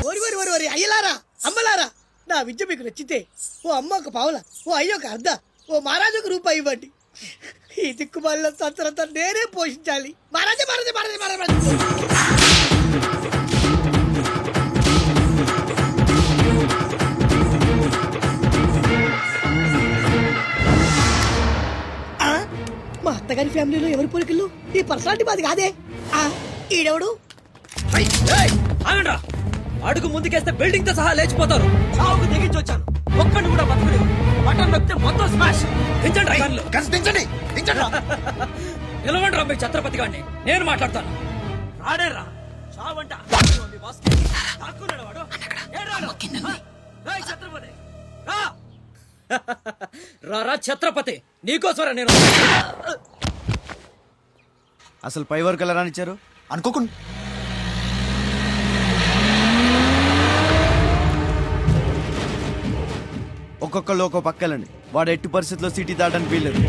ఓరి అయ్యలారా అమ్మలారా, నా విద్య మీకు నచ్చితే ఓ అమ్మ ఒక పావుల, ఓ అయ్య ఒక అర్ధ, ఓ మహారాజు ఒక రూపాయి ఇవ్వండి. ఈ దిక్కుమాలిన సంతరంతా నేనే పోషించాలి. మహారాజా మహారాజా మహారాజా మహారాజా. మా అత్తగారి ఫ్యామిలీలో ఎవరి పోలికలు? ఈ పర్సనాలిటీ మాది కాదే. ఈడెవడు? అడుగు ముందుకేస్తే బిల్డింగ్ తో సహా లేచిపోతారు. చావుకు తెగించి వచ్చాను, ఒక్కడిని కూడా బతుకులేదు. బటన్ నొక్కితే మొత్తం స్మాష్. నిలవండి రా మీ ఛత్రపతి గారిని, నేను మాట్లాడతాను. రాడేరా చావంట. రారా ఛత్రపతి, నీకోసరా నేను. అసలు పై వరకు ఎలా రానిచ్చారు అనుకోకుండా? ఒక్కొక్కళ్ళు ఒక్కో పక్కలండి. వాడు ఎట్టి పరిస్థితుల్లో సిటీ దాటని వీల్లేదు.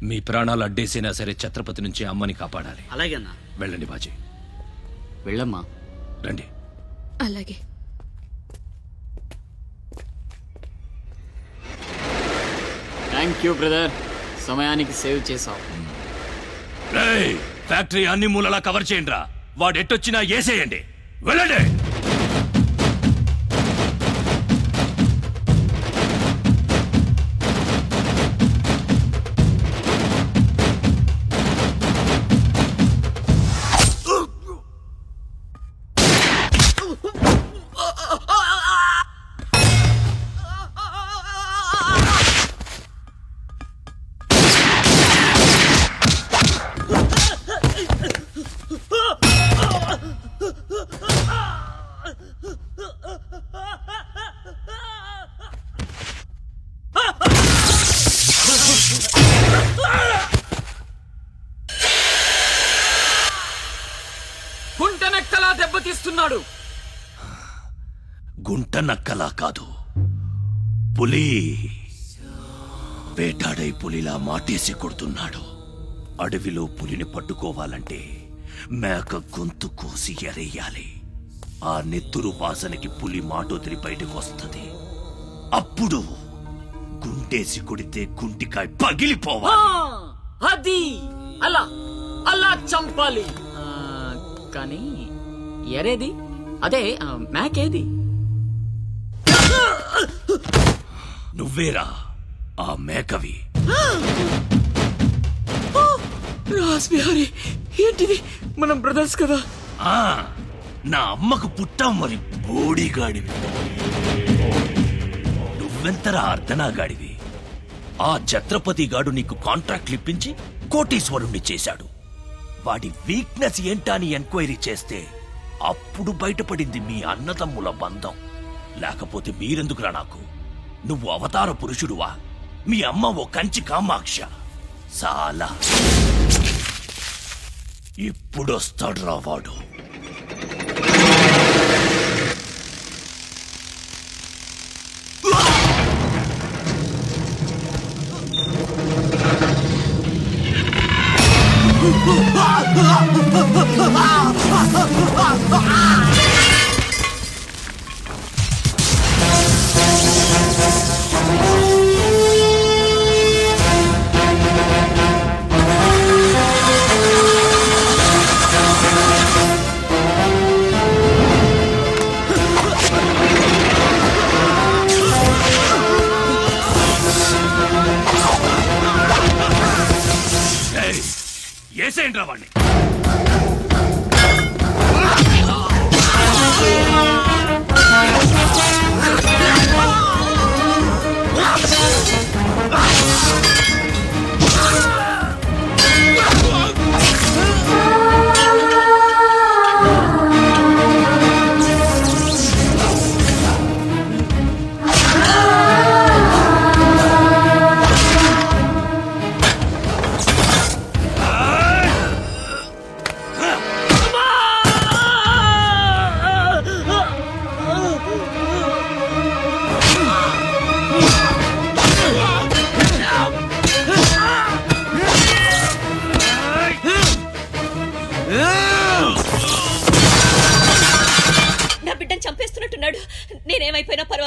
మీ ప్రాణాలు అడ్డేసినా సరే ఛత్రపతి నుంచి అమ్మని కాపాడాలి. అలాగే అన్నా. వెళ్ళండి బాజీ. వెళ్ళమ్మా. రండి. అలాగే. థ్యాంక్ యూ బ్రదర్, సమయానికి సేవ్ చేసావు. ఫ్యాక్టరీ అన్ని మూలలా కవర్ చేయండి రా. వాడు ఎట్టొచ్చినా ఏసేయండి. వెళ్ళండి. గుంటనక్కలా దెబ్బతీస్తున్నాడు. గుంట నక్కలా కాదు, పులి వేటాడై పులిలా మాటేసి కొడుతున్నాడు. అడవిలో పులిని పట్టుకోవాలంటే మేక గొంతు కోసి ఎరేయాలి. ఆ నెత్తురు వాసనకి పులి మాటొదిరి బయటకు వస్తుంది. అప్పుడు గుంటేసి కొడితే గుంటికాయ పగిలిపోవాలి. అది అలా అలా చంపాలి. కానీ ఎరేది? అదే మేకేది? నువ్వేరా ఆ మేకవి. రాస్బిహారీ, ఏంటిది? మనం బ్రదర్స్ కదా. నా అమ్మకు పుట్టాం మరి బోడిగాడివి. నువ్వెంతరా అర్ధనాగాడివి. ఆ ఛత్రపతి గాడు నీకు కాంట్రాక్ట్లు ఇప్పించి కోటీశ్వరుణ్ణి చేశాడు. వాడి వీక్నెస్ ఏంటని ఎంక్వైరీ చేస్తే అప్పుడు బయటపడింది మీ అన్నదమ్ముల బంధం. లేకపోతే మీరెందుకురా నాకు? నువ్వు అవతార పురుషుడువా? మీ అమ్మ ఓ కంచి కామాక్ష. చాలా ఇప్పుడొస్తాడు రా వాడు. ఏసేంట్రా వాడిని.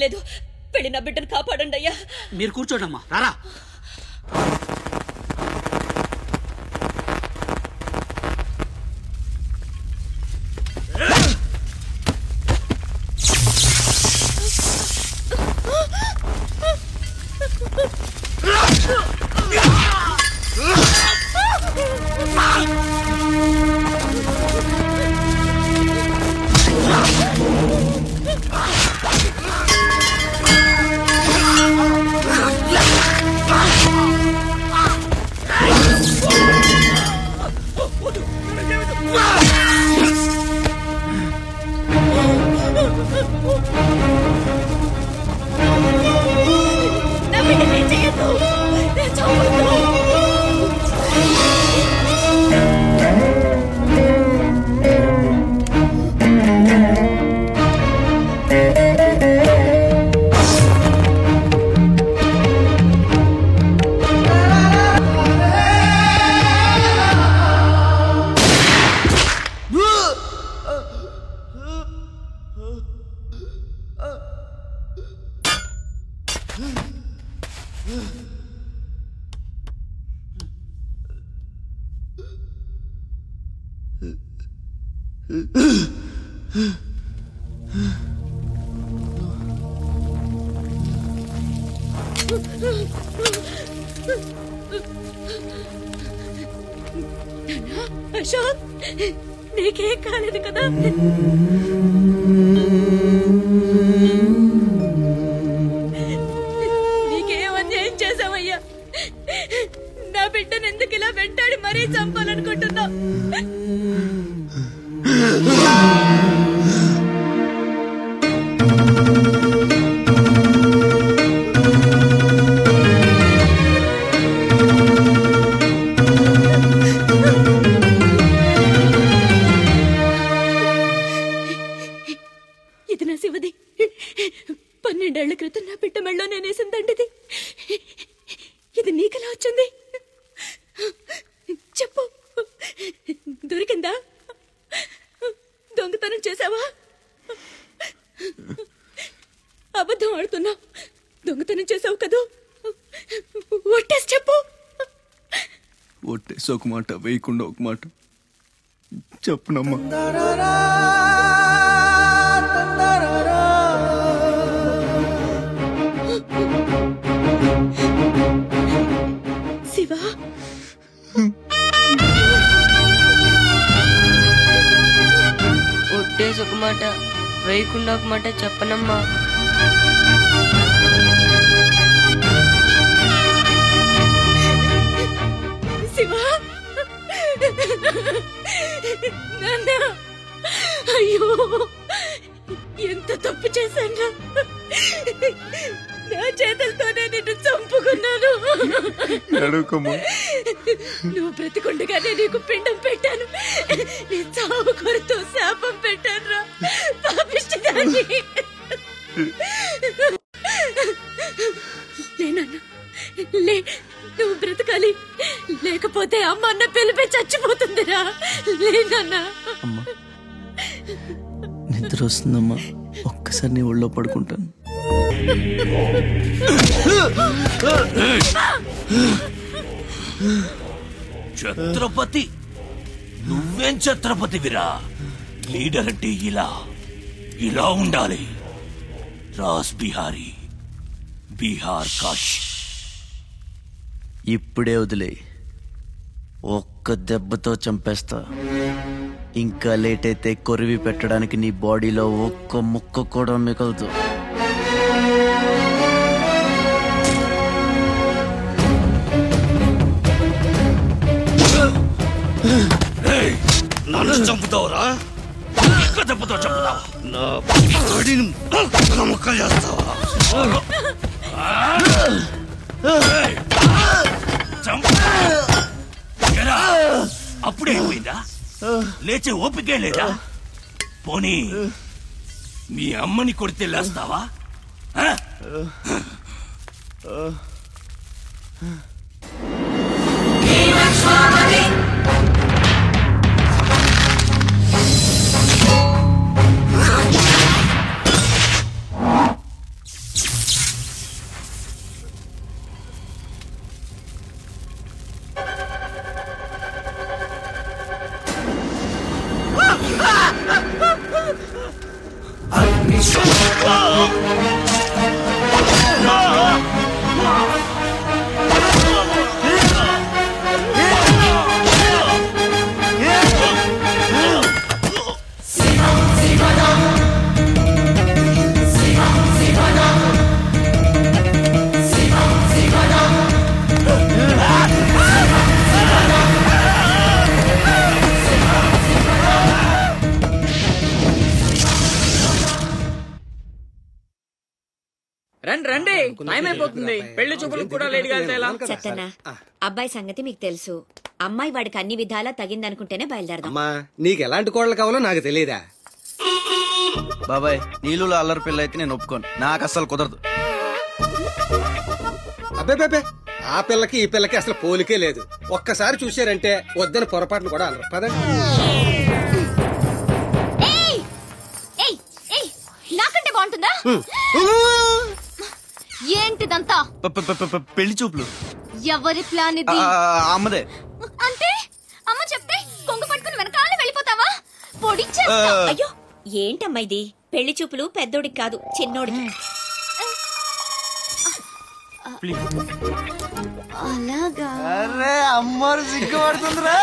పర్వాలేదు, వెళ్ళి నా బిడ్డను కాపాడండి అయ్యా. మీరు కూర్చోండమ్మా, రారా. అశోక్, నీకేం కాలేదు కదా? నీకేం అన్యాయం చేసావయ్యా? నా బిడ్డను ఎందుకు ఇలా వెంటాడి మరీ చంపాలనుకుంటున్నావు? ఇది నా శివది. 12 ఏళ్ల క్రితం నా బిడ్డ మెళ్ళో నేనేసిందండిది. ఇది నీకెలా వచ్చింది? చెప్పు, దొరికిందా? దొంగతనం చేసావా? అబద్ధం ఆడుతున్నావు. దొంగతనం చేసావు కదూ? ఒట్టేసి చెప్పు. ఒట్టేసి ఒక మాట, వేయకుండా ఒక మాట చెప్పునమ్మా. శివ, ఒట్టేసి ఒక మాట, వేయకుండా ఒక మాట చెప్పనమ్మా. శివ, నాన్న, అయ్యో ఎంత తప్పు చేశాను. నా చేతులతోనే నిన్ను చంపుకున్నాను. నువ్వు బ్రతికుండగానే నీకు పిండం పెట్టాను. నీ చావు కొరతో శాపం పెట్టాను రా పాపిష్టిదాన్ని. లేనన్నా, లే, నువ్వు బ్రతకాలి. లేకపోతే అమ్మ అన్న పిలిపి చచ్చిపోతుందిరా. లేనన్నా. నిద్ర వస్తుందమ్మా, ఒక్కసారి నీ ఒళ్ళో పడుకుంటాను. ఛత్రపతి, నువ్వేం ఛత్రపతివిరా? లీడర్ అంటే ఇలా ఉండాలి. రాస్ బిహారీ, బీహార్ కాష్. ఇప్పుడే వదిలే, ఒక్క దెబ్బతో చంపేస్తా. ఇంకా లేట్ అయితే కొరివి పెట్టడానికి నీ బాడీలో ఒక్క ముక్క కూడా మిగలదు. నన్ను చంపుతావురా? దెబ్బతో చంపుతావా? నా బాడీని ముక్కలు చేస్తావా? అప్పుడే అయిపోయిందా? లేచే ఓపికే లేదా? పోనీ మీ అమ్మని కొడితే లేస్తావా? టైం అయిపోతుంది. పెళ్లి చూపులకు కూడా లేట్ గా వెళ్తే ఎలా? చెత్తన్నా అబ్బాయి సంగతి మీకు తెలుసు. అమ్మాయి వాడికి అన్ని విధాలా తగిందనుకుంటేనే బయలుదేరదాం. అమ్మా నీకు ఎలాంటి కోడలు కావాలో నాకు తెలియదా? బాబాయ్ నీళ్ళు అల్లరి పిల్ల అయితే నేను ఒప్పుకోను, నాకు అస్సలు కుదరదు. అబ్బే ఆ పిల్లకి ఈ పిల్లకి అసలు పోలికే లేదు. ఒక్కసారి చూశారంటే వద్దని పొరపాటును కూడా అనరు. పదండి. నాకంటే బాగుంటుందా ఏంటిదంతా? పెళ్లి చూపులు ఎవరి ప్లాన్ ఇది? అమ్మదే. అంటే అమ్మ చెప్తే కొంగు పట్టుకుని వెనకాల వెళ్ళిపోతావా? అయ్యో ఏంటమ్మా ఇది? పెళ్లి చూపులు పెద్దోడికి కాదు చిన్నోడికి. అలాగా? అరే అమ్మారు సిగ్గుపడుతుందిరా.